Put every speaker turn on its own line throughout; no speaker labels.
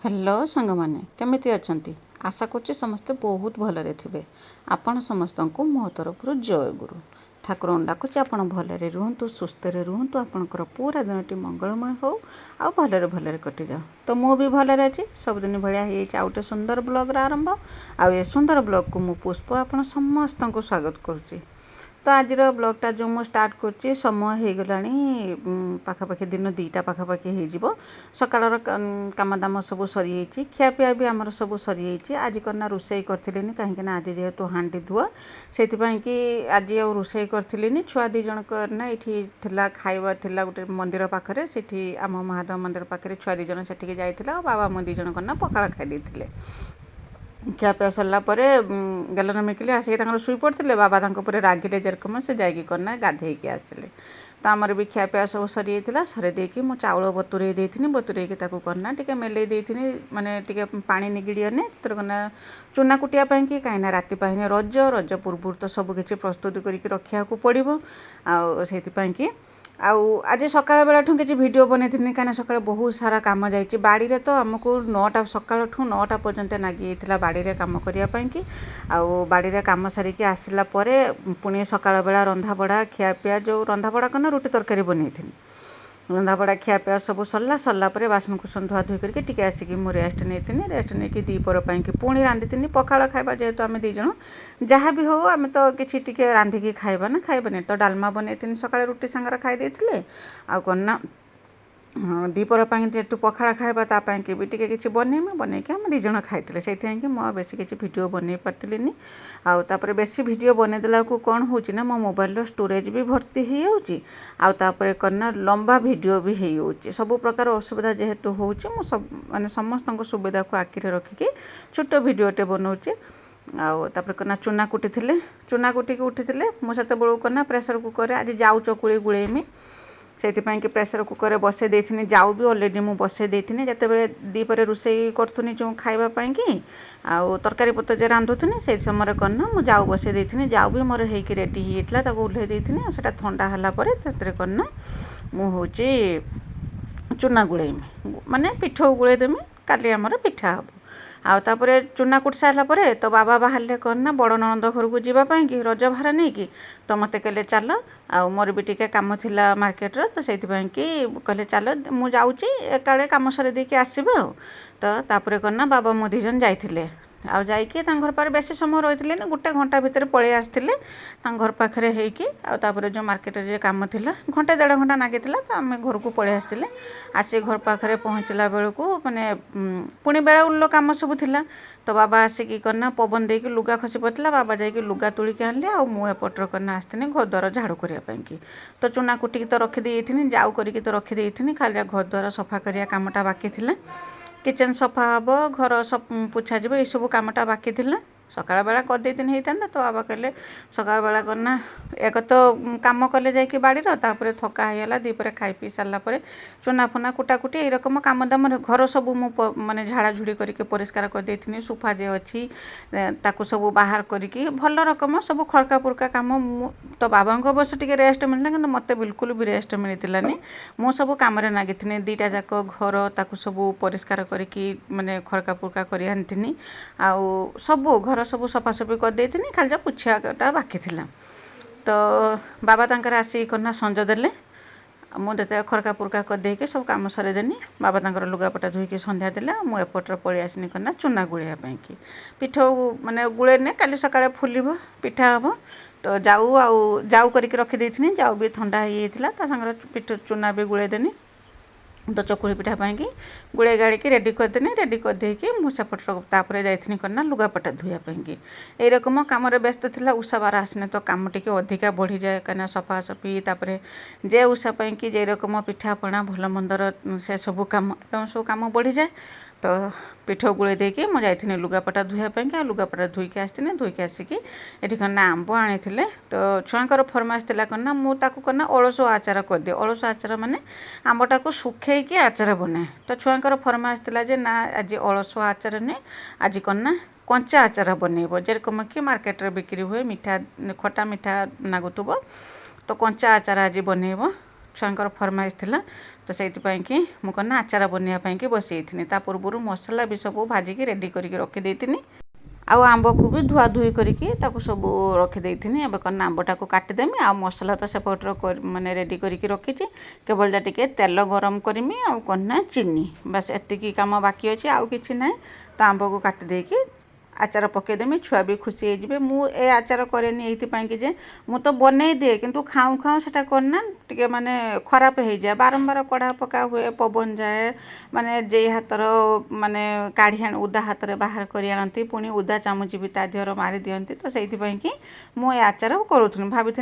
Hello सांग मैंने केमिति अछंती आशा करछि समस्ते बहुत भलरे थिबे। आपण समस्तंकु मो तरफ जय गुरु ठाकुर डाकुछि आपण भलरे रुहंतु सुस्थरे रुहंतु आपणकर पूरा दिनटी मंगलमय हो आ भलरे भलरे कटि जाओ। तो मु भी भलरे अछि सबदिन भलिया हे आउटे सुंदर ब्लॉग आरंभ आ ए सुंदर ब्लॉग को मु पुष्प आपण समस्तंकु स्वागत करुछि। तो आज ब्लॉगटा जो मु स्टार्ट कर समय हो गलानी पाखापाखि दिन 2टा पाखापाखि हो सकाल काम दाम सब सरी खियापिया भी आमर सब सरी आज करना रोसई करी कहीं आज जेहेतु हांडी धुआ से कि आज रोसई करी छुआ दी जन ना ये खाइबा गोटे मंदिर पाखे से आम महादेव मंदिर पाखे छुआ दी जन से जाइला बाबा मो दी जन करना पखाड़ खाई खियापिया सरला गलन मिकिले आसिक शुई पड़ते बाबा रागिले जेरकम से जाकि करना गाधे आसिले। तो आमर भी खियापिया सब सरी सरी देकी मु चाउल बतुरे बतुरे करना टे मेले माने टे पानी निगिड़ी ने करना चूना कुटिया कि कहीं राति रज रज पूर्व तो सब किसी प्रस्तुति करके रखा पड़ो कि आज सकाळ बेला किसी वीडियो बनई कहीं सकाଳେ बहुत सारा काम जाइए बाड़ी रे तो आमको 9टा सकाळ 9टा पर्यंत नागी बाड़ी रे काम करने कि बाड़ी रे काम सारिकी आसला पुणी सकाळ बेला रंधा बड़ा खियापिया जो रंधा बड़ा करना रुटी तरकारी बनई रंधा बड़ा खियापिया सब सरला बासन कुसन धुआ धुई करके आसिक मुझे रेस्ट नहीं दीपर कि पुणी रांधि पखाड़ खाइबा जेहेतु आम दीज जहाँ भी हो आम तो किसी रांधिकी खाइबा ना खाइबानी तो डालमा बनई सकाଳେ रुटी सांगर खाई आना दीपर जेहेतु पखाड़ खाइबा ताकि भी किसी बनईकि आम दीज खाई से बेसी किसी वीडियो बनई पार्थिनी आउे बेसी वीडियो बनईदेला कौन हो मो मोबाइल स्टोरेज भी भर्ती हो तापर करना लंबा वीडियो भी हो सब प्रकार असुविधा जेहेतु हो सब माने समस्त सुविधा को आखिरे रखिकी छोट वीडियोटे बनाऊे तापर करना चूना कुटी उठी मुझे बेलू करना प्रेसर कुकर आज जाऊ चकुड़ी गुड़ेमी से कि प्रेसर कुकर बसई देथिनी जाऊ भी ऑलरेडी मु बसई देथिनी जते बेले दीपर रोसई करथुनी जो खाइबा पई कि तरकारी पत्तर जे रांधुथुनी से समय करना मु जाऊ बसई देथिनी जाऊ भी मोर हेकी रेडी हेतला ताको उल्हे देथिनी सेटा ठंडा हला परे ततरे करना मु होची चूना गुड़ेमी माने पिठो गुड़े देमी काली हमर पिठा हबो तापरे चूना कुट सारा पर तो बाबा बाहर करना बड़ ननद घर को जावाई कि रज भार नहीं कि तो मत कहले चल मोर भी टे कम थिला मार्केट तो से कहले चल मु जाऊँगी एकाले कम सरी देकी आसबे तो तापर करना बाबा मो दीजन जाइए जाइए घर पाखे बेसी समय रही गोटे घंटा भितर पलि आसते घर पाखे होकर जो मार्केट जे कम थिला घंटे 1.5 घंटा नागी तो आम घर को पलि आसते आसी घर पाखे पहुँचला बेलू माने पुणी बेला उल्लो कम सब थिला तो बाबा आसिकी करना पवन देकी लुगा खसी पड़ता बाबा जाकि लुगा तोलिकी आनले मुझे करना आसती घर द्वार झाड़ू करने कि तो चूना कुटिकी तो रखिदी जाऊ करी तो रखिदी खाली घर द्वार सफा करिया कामटा बाकी थिला किचन सफा हम घर सब पोछा जी ये सब कमटा बाकी थी सकाळ बेला करदे होता तो बाबा कहले सकाळ बेला करना एक तो काम कले जाकि बाड़ीर तापर थका होगा दीपर खाई पी सारा चूना फुना कुटाकुटी ये रकम काम दाम घर सब मु माने झाड़ाझुड़ी करके परिष्कार करदे सोफा जे अच्छी ताकू सब बाहर करके भल रकम सब खरका पुरका काम तो बाबा को अवश्य टे रेस्ट मिलना कि मत बिल्कुल भी रेस्ट मिलती मु सब कम नागी 2टा जाक घर ताकू सब परिष्कार करके माने खरका पुरका कर आनी सब घर सब सफासफी करदे खाली पुछाटा बाकी थिला तो बाबा तांकर आसी करना संज देले मुझे खरका पुरका करदेकी सब कम सरेदेनी बाबा तांकर लुगापटा धोईकी संध्या देले मु एपटर पलि आसनी करना चूना गुड़िया कि पिठ माने गुड़े ने काली सकाळे फुलिबो पिठा हम तो जाऊ करके रखी जाऊ भी ठंडा होता सागर पिठ चूना भी गुड़ेदेनी तो चकुड़ी पिठा कि गुड़े गाड़ी रेडी करदेनी रेडी करदेकी मुझे जाइनी करना लुगापटा धोयापाई कि यही रकम कम व्यस्त थिला उषा बार आसने तो कम टे अधिका बढ़ी जाए कहीं सफासफी तापर जे उषा कि जे रकम पिठापणा भल मंदर से सब कम बढ़ी जाए तो पिठ गुड़े देकी मुझे जाइनी लुगापटा धोयापाई कि लुगापटा धोईकी आसती धोईकी आसिकी ये करना आंब आनी तो छुआर फरमाइश थी करना मुझे करना अलसो आचार करदे अलसो आचार माने आंबटा को सुखेकी आचार बनाए तो छुआर फरमाइश थी जे ना आज अलसो आचार नहीं आज करना कंचा आचार बनइब जेरकम कि मार्केट बिक्री हुए मीठा खटा मीठा नागुथब तो कंचा आचार आज बनइब छुआर फरमाइश थी तो से मुझे आचार बनवाई बसई ता पूर्व मसला भी सब भाजिकी रेडी करके रखी आउ आंब को भी धुआ धुई करके सब रखीदे एवं कना आंबटा को काटिदेमी आ मसला तो सेपटर माने रेडी करके रखी केवल जा टिके तेल गरम करमी आ कना चीनी बस एतिकी काम बाकी अच्छे आउ कि ना तो आंब को काटी देकी आचार पकईदेमी छुआ भी खुशी होजे मु ए आचार करेनि ये जे मु तो बनई दिए किंतु खाऊँ खाऊँ से करना टे माने खराब हो जाए बारंबार कड़ा पका हुए पवन जाए माने जे हाथर माने काढ़ी आण उदा हाथ में बाहर कर आनती पुणी उदा चामच भी ता देहर मारी दिंती तो से मु ए आचार करूथुनी भाभी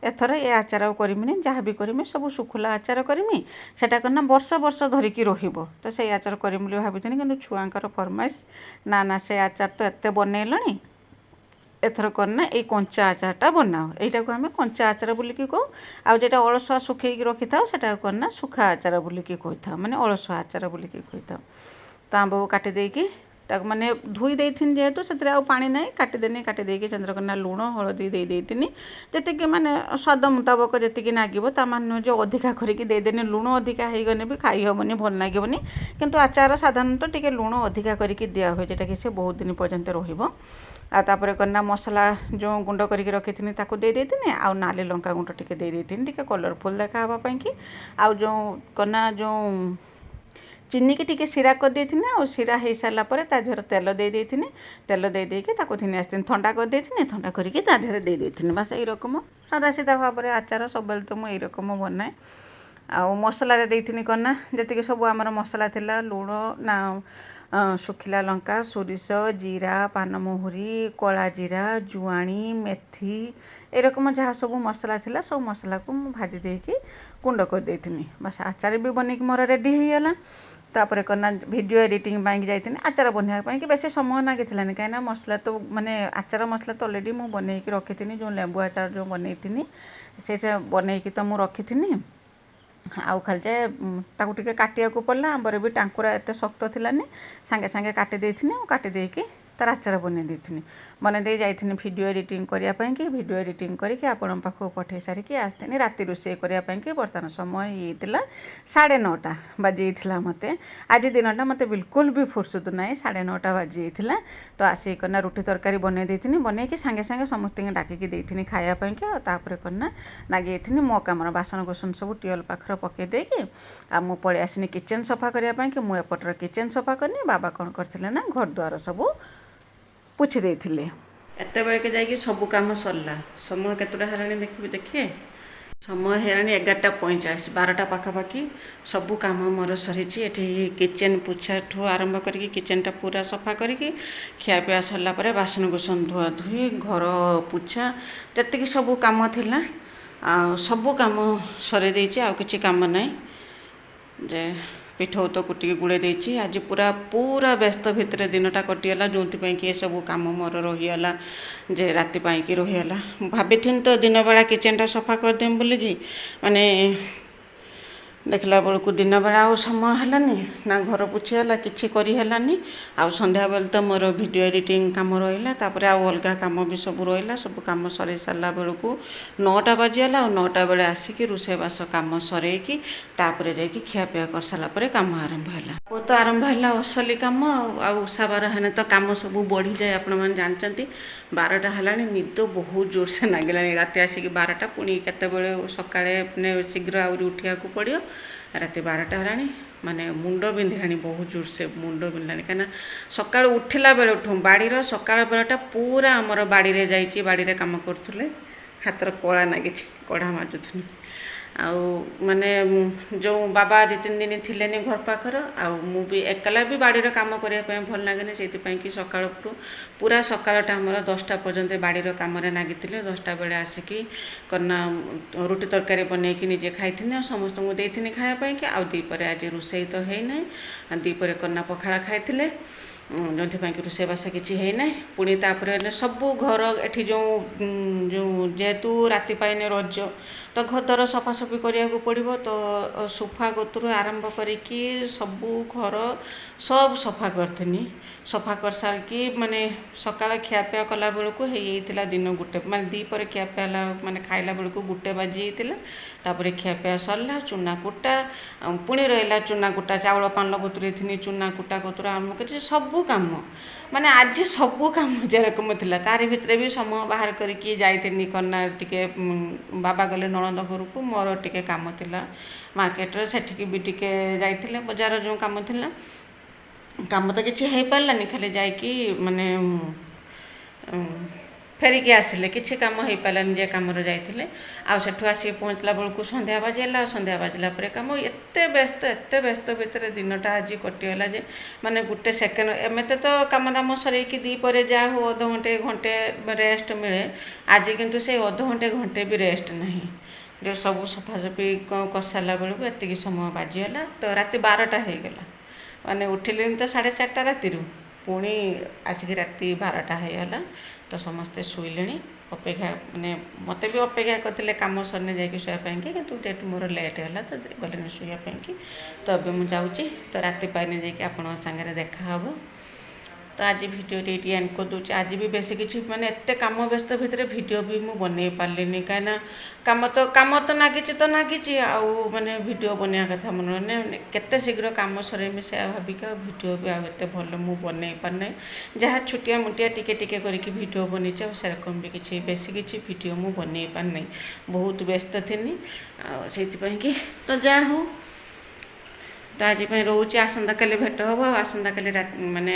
एथर ए आचार करमी जहाँ भी करमी सब सुखुला आचार करमी सेटा करना वर्ष वर्ष धरिकी रहिबो तो से आचार करमी बोली भाभी किंतु छुआंकर फरमाइश ना से आचार तो एत बनैलणी एथर करना ये कंचा आचारटा बनाओ यहीटा को आम कंचा आचार बोलिकी कहू आउ जेटा अलसुआ सुखैकी रखी था सेटा करना सुखा आचार बोलिकी कही था माने अलसुआ आचार बोलिकी कही था तो आंब को काटी देकी माने धोई देथिन जेहेतु से पानी ना काटिदेनी काटिदेकी चंद्रकन्या लुण हलदी दे देथिनी जी माने स्वाद मुताबक जी नागिबो ता माने जो अधिका करके देदेनी लुण अधिका हो गने भी खाई हेनी भल लगे किंतु आचार साधारणतः टिके लुण अधिका करके दिया हुए जोटा कि से बहुत दिन पर्यंत रहिबो आतापर करना मसला जो गुंड करके रखी ताकू दे देथिनी आउ नाली लंका गुंड टिके दे देथिनी टिके कलरफुल देखा हवा पई कि आउ जो करना जो चीनी की टिके सिरा कर देथिनी आ सिरा हो सारा पर देहर तेल दे देथिनी तेल दे देके ताको थिनी आस्थिनी ठंडा कर देथिनी ठंडा करके ता देहर दे देथिनी बस यही रकम सादा सीधा भाव में आचार सब तो मुझे रकम बनाए आ मसला देथिनी करना जी सब आमर मसला थिला लुण ना शुखिला लंका सोरिष जीरा पानमहुरी कला जीरा जुआणी मेथी एरकम जहाँ सब मसला थिला सब मसला को भाजी देकी गुंड कर देथिनी बस आचार भी बनैकी मोर रेडी हो गला तापर करना वीडियो एडिटिंग पाई जाइए आचार बनवाई कि बेसी समय लगी कहीं मसला तो माने आचार मसला तो अलरेडी मुझे बनईकी रखी थी जो लेंबू आचार जो बनई थी से बनईकी तो मुझे रखी थी आउ खाली ताकू टिके काटिया को पड़ला आंबर भी टांकुरा एत शक्त थिलानी सांगे सांगे काटी देथिनी काटी देकी तार आचार बनई देथिनी बनई जाइथिनी वीडियो एडिटिंग करने कि वीडियो एडिटिंग करके आपण पाखु पठे सारिकी आसथिनी राति रोषे करने कि बर्तमान समय होता 9:30 बाजी मते आज दिनटा मते बिल्कुल भी फुर्सत ना 9:30 बाजी तो आसिकना रुटी तरकारी बनई देथिनी बनईकी सांगे सांगे समस्त डाकिकी देथिनी खायापाई कि तापर करना नागेथि मो कमर बासन कुसन सब टियल पाखर पकई देकी आ मु पळि आसिनी किचेन सफा करने कि मु एपटर किचेन सफा करनी बाबा कौन करथिले ना घर द्वार सब पुछि देथिले एत बेले के जाइए सब कम सरला समय केतटा हेलानी देखिए देखिए समय हेलानी 11:45 12टा पाखापाखि सबू कम मोर सरी किचेन पोछा ठू आरंभ करके किचेनटा पूरा सफा करके खियापिया सरला पर बासन कुसन धुआ धुई घर पोछा जी सबू कम थिला सबू कम सरी देछि आ किछि काम नाही जे पिठौ तो कुटी गुड़े देछि आज पूरा पूरा व्यस्त भितर दिनटा कटिगला जो कि ये सब कम मोर रहीगला जे राति कि रहीगला भाभी तो दिन बेला किचेनटा सफा करदेम बोलिकी माने देखला बेलू दिन बेला आ समय हेलानी ना घर पोछीगला किछि करी हेलानी आ संध्या बेल तो मोर वीडियो एडिटिंग काम रहिला तापर आ अलगा काम भी सब रहिला सब काम सरी सारा बेलू 9टा बाजीगला आ 9टा बेले आसिकी रोषेबास काम सरेकी तापर जाइकी खियापिया कर सारा पर काम आरंभ है तो आरंभ है असली कम आशा बार हेने तो कम सब बढ़ी जाए आपण मैंने जानते 12टा हेलानी निद बहुत जोर से नागिलानी राति आसिकी 12टा पुणी केतबेले सकाळे शीघ्र आउरी उठिया को पड़ियो राति 12टा हेलानी माने मुंड बिंधिलानी बहुत जोर से मुंड बिंधिलानी कहीं सकाळ उठिला बेले उठू बाड़ीर सकाळ बेलाटा पूरा आमर बाड़ी रे जाइए बाड़ी रे काम करथुले हाथर कला नागी कढ़ा माजुथुनी आउ माने जो बाबा 2-3 दिन थिलेनी घर पाखर आउ भी एकला भी बाड़ीर काम करने भल लगे से कि सकाळ पूरा सकाळटा आमर 10टा पर्यंत बाड़ीर काम नागी 10टा बेले आसिकी करना रुटी तरकारी बनईकी निजे खाई समस्त देथि खायापाई कि आउ दीपर आज रोषे तो है ना दीपर करना पखाड़ा खाई जो रोषेबास किसी है ना पुणी तापर सबू घर एठी जो जो जेहेतु राति पाइने रज तो घर द्वार सफा ସଫାସଫି କରିବାକୁ ପଡ଼ିବ। ତ ସୋଫା କତରୁ ଆରମ୍ଭ କରିକି ସବୁ ଘର ସବୁ ସଫା କରିଥିନି। ସଫା କରିସାରିକି ମାନେ ସକାଳ ଖିଆପିଆ କଲା ବେଳକୁ ହେଇଯାଇଥିଲା ଦିନ ଗୋଟେ, ମାନେ ଦ୍ୱିପହରେ ଖିଆପିଆ ହେଲା, ମାନେ ଖାଇଲା ବେଳକୁ 1 ବାଜି ଯାଇଥିଲା। ତାପରେ ଖିଆପିଆ ସରିଲା, ଚୁନା କୁଟା, ପୁଣି ରହିଲା ଚୁନା କୁଟା, ଚାଉଳ ପାଣିରେ ବତୁରେଇଥିନି, ଚୁନା କୁଟା କତରୁ ଆରମ୍ଭ କରି ସବୁ କାମ, ମାନେ ଆଜି ସବୁ କାମ ଯେରକମ ଥିଲା। ତାରି ଭିତରେ ବି ସମୟ ବାହାର କରିକି ଯାଇଥିନି କନା ଟିକେ, ବାବା ଗଲେ ନଣନ୍ଦ ଘରକୁ, ମୋର ଟିକେ କାମ ଥିଲା ମାର୍କେଟରେ, ସେଠିକି ବି ଟିକେ ଯାଇଥିଲେ, ବଜାର ଯେଉଁ କାମ ଥିଲା। କାମ ତ କିଛି ହେଇପାରିଲାନି, ଖାଲି ଯାଇକି ମାନେ ଫେରିକି ଆସିଲେ, କିଛି କାମ ହେଇପାରିଲାନି ଯେ କାମରେ ଯାଇଥିଲେ। ଆଉ ସେଠୁ ଆସିକି ପହଞ୍ଚିଲା ବେଳକୁ ସନ୍ଧ୍ୟା ବାଜିଲା। ସନ୍ଧ୍ୟା ବାଜିଲା ପରେ କାମ ଏତେ ବ୍ୟସ୍ତ ଭିତରେ ଦିନଟା ଆଜି କଟିଗଲା ଯେ ମାନେ ଗୋଟେ ସେକେଣ୍ଡ, ଏମିତି ତ କାମ ଦାମ ସରେଇକି ଦ୍ୱିପହରେ ଯାହା ହଉ ଅଧଘଣ୍ଟେ ଘଣ୍ଟେ ରେଷ୍ଟ ମିଳେ, ଆଜି କିନ୍ତୁ ସେଇ ଅଧଘଣ୍ଟେ ଘଣ୍ଟେ ବି ରେଷ୍ଟ ନାହିଁ। ଯେ ସବୁ ସଫାସଫି କରିସାରିଲା ବେଳକୁ ଏତିକି ସମୟ ବାଜିଗଲା। ତ ରାତି 12ଟା ହେଇଗଲା, ମାନେ ଉଠିଲିଣି ତ 4:30 ରାତିରୁ, ପୁଣି ଆସିକି ରାତି 12ଟା ହେଇଗଲା। ତ ସମସ୍ତେ ଶୋଇଲେଣି, ଅପେକ୍ଷା, ମାନେ ମୋତେ ବି ଅପେକ୍ଷା କରିଥିଲେ କାମ ସରିଲେ ଯାଇକି ଶୋଇବା ପାଇଁକି, କିନ୍ତୁ ଯେହେତୁ ମୋର ଲେଟ୍ ହେଲା ତ ଗଲେନି ଶୋଇବା ପାଇଁକି। ତ ଏବେ ମୁଁ ଯାଉଛି, ତ ରାତି ପାଇନେ ଯାଇକି ଆପଣଙ୍କ ସାଙ୍ଗରେ ଦେଖା ହେବ। ତ ଆଜି ଭିଡ଼ିଓଟି ଏଇଠି ଏଣ୍ଡ କରିଦେଉଛି। ଆଜି ବି ବେଶୀ କିଛି, ମାନେ ଏତେ କାମ ବ୍ୟସ୍ତ ଭିତରେ ଭିଡ଼ିଓ ବି ମୁଁ ବନେଇ ପାରିଲିନି, କାହିଁକିନା କାମ ତ ନାଗିଛି, ଆଉ ମାନେ ଭିଡ଼ିଓ ବନେଇବା କଥା ମନେ ମାନେ କେତେ ଶୀଘ୍ର କାମ ସରେଇମି ସେୟା ଭାବିକି ଆଉ ଭିଡ଼ିଓ ବି ଆଉ ଏତେ ଭଲ ମୁଁ ବନେଇ ପାରିନାହିଁ। ଯାହା ଛୋଟିଆ ମୋଟିଆ ଟିକେ କରିକି ଭିଡ଼ିଓ ବନେଇଛି, ଆଉ ସେରକମ ବି କିଛି ବେଶୀ କିଛି ଭିଡ଼ିଓ ମୁଁ ବନେଇ ପାରିନାହିଁ, ବହୁତ ବ୍ୟସ୍ତ ଥିନି। ଆଉ ସେଇଥିପାଇଁକି ତ ଯାହା ହଉ, ତ ଆଜି ପାଇଁ ରହୁଛି। ଆସନ୍ତାକାଲି ଭେଟ ହେବ। ଆଉ ଆସନ୍ତାକାଲି ମାନେ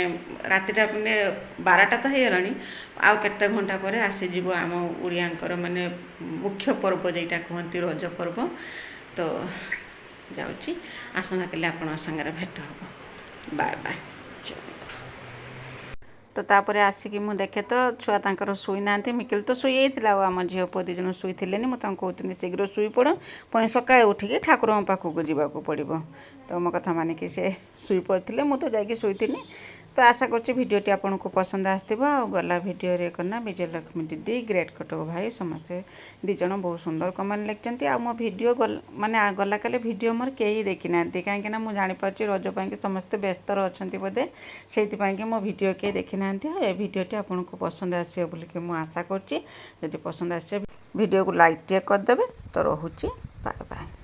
ରାତିଟା, ମାନେ 12ଟା ତ ହେଇଗଲାଣି, ଆଉ କେତେ ଘଣ୍ଟା ପରେ ଆସିଯିବ ଆମ ଓଡ଼ିଆଙ୍କର ମାନେ ମୁଖ୍ୟ ପର୍ବ ଯେଇଟା କୁହନ୍ତି ରଜ ପର୍ବ। ତ ଯାଉଛି, ଆସନ୍ତାକାଲି ଆପଣଙ୍କ ସାଙ୍ଗରେ ଭେଟ ହେବ। Bye bye. ତ ତାପରେ ଆସିକି ମୁଁ ଦେଖେ ତ ଛୁଆ ତାଙ୍କର ଶୋଇନାହାନ୍ତି। ମିକିଲ ତ ଶୋଇଯାଇଥିଲା, ଆଉ ଆମ ଝିଅ ପୁଅ 2 ଜଣ ଶୋଇଥିଲେନି। ମୁଁ ତାଙ୍କୁ କହୁଥିଲି ଶୀଘ୍ର ଶୋଇପଡ଼, ପୁଣି ସକାଳେ ଉଠିକି ଠାକୁରଙ୍କ ପାଖକୁ ଯିବାକୁ ପଡ଼ିବ। ତ ମୋ କଥା ମାନିକି ସେ ଶୋଇପଡ଼ିଥିଲେ, ମୁଁ ତ ଯାଇକି ଶୋଇଥିଲି। ତ ଆଶା କରୁଛି ଭିଡ଼ିଓଟି ଆପଣଙ୍କୁ ପସନ୍ଦ ଆସିଥିବ। ଆଉ ଗଲା ଭିଡ଼ିଓରେ କନା ବିଜୟଲକ୍ଷ୍ମୀ ଦିଦି, ଗ୍ରେଟ୍ କଟକ ଭାଇ, ସମସ୍ତେ 2 ଜଣ ବହୁତ ସୁନ୍ଦର କମେଣ୍ଟ ଲେଖିଛନ୍ତି। ଆଉ ମୋ ଭିଡ଼ିଓ ମାନେ ଗଲାକାଲି ଭିଡ଼ିଓ ମୋର କେହି ଦେଖିନାହାନ୍ତି, କାହିଁକିନା ମୁଁ ଜାଣିପାରୁଛି ରଜ ପାଇଁକି ସମସ୍ତେ ବ୍ୟସ୍ତରେ ଅଛନ୍ତି ବୋଧେ, ସେଇଥିପାଇଁକି ମୋ ଭିଡ଼ିଓ କେହି ଦେଖିନାହାନ୍ତି। ଆଉ ଏ ଭିଡ଼ିଓଟି ଆପଣଙ୍କୁ ପସନ୍ଦ ଆସିବ ବୋଲିକି ମୁଁ ଆଶା କରୁଛି। ଯଦି ପସନ୍ଦ ଆସିବ ଭିଡ଼ିଓକୁ ଲାଇକ୍ ଟିକେ କରିଦେବେ। ତ ରହୁଛି, ବାଏ ବାଏ।